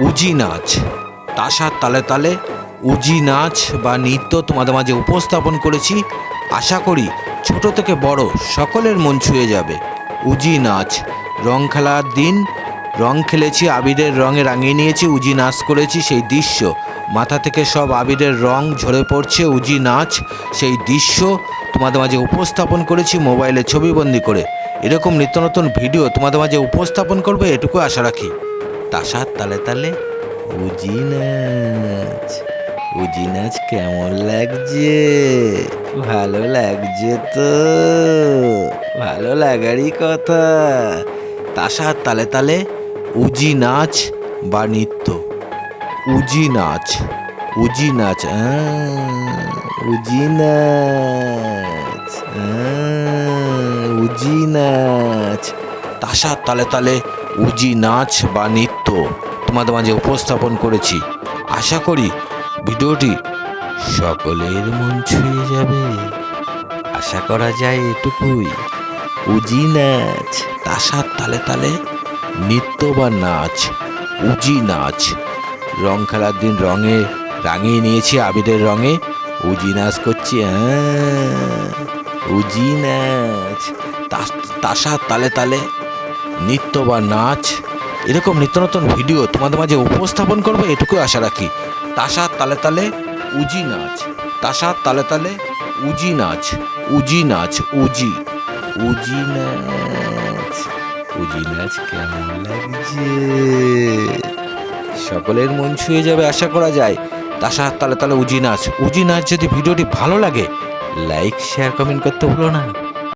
উজি নাচ, তাসার তালে তালে উজি নাচ বা নৃত্য তোমাদের মাঝে উপস্থাপন করেছি। আশা করি ছোট থেকে বড় সকলের মন ছুঁয়ে যাবে। উজি নাচ, রং খেলার দিন রং খেলেছি, আবিরের রঙে রাঙিয়ে নিয়েছি, উজি নাচ করেছি। সেই দৃশ্য মাথা থেকে সব আবিরের রং ঝরে পড়ছে, উজি নাচ সেই দৃশ্য তোমাদের মাঝে উপস্থাপন করেছি মোবাইলে ছবিবন্দি করে। এরকম নিত্য নতুন ভিডিও তোমাদের মাঝে উপস্থাপন করবে এটুকু আশা রাখি। তাসার তালে তালে উজি নাচ, উজি নাচ কেমন লাগছে? ভালো লাগছে তো? ভালো লাগারই কথা। তাসার তালে তালে উজি নাচ বা নৃত্য, উজি নাচ, উজি নাচ, উজি নাচ, উজি নাচ। তাসার তালে তালে উজি নাচ বা নৃত্য তোমাদের মাঝে উপস্থাপন করেছি। আশা করি ভিডিওটি সকলের মন ছুঁয়ে যাবে। আশা করা যায় এটুকুই। উজি নাচ, তাসার তালে তালে নৃত্য বা নাচ, উজি নাচ। রং খেলার দিন রঙে রাঙিয়ে নিয়েছি, আবিরের রঙে উজি নাচ করছি। উজি নাচ, তাসার তালে তালে নৃত্য বা নাচ। এরকম নিত্য নতুন ভিডিও তোমাদের মাঝে উপস্থাপন করবে এটুকু আশা রাখি। তাসার তালে তালে উজি নাচ, তাসার তালে তালে উজি নাচ, উজি নাচ, উজি, উজি নাচ। উজি নাচ কেমন লাগছে? সকলের মন ছুঁয়ে যাবে আশা করা যায়। তাসার তালে তালে উজি নাচ, উজি নাচ। যদি ভিডিওটি ভালো লাগে লাইক শেয়ার কমেন্ট করতে ভুলো না।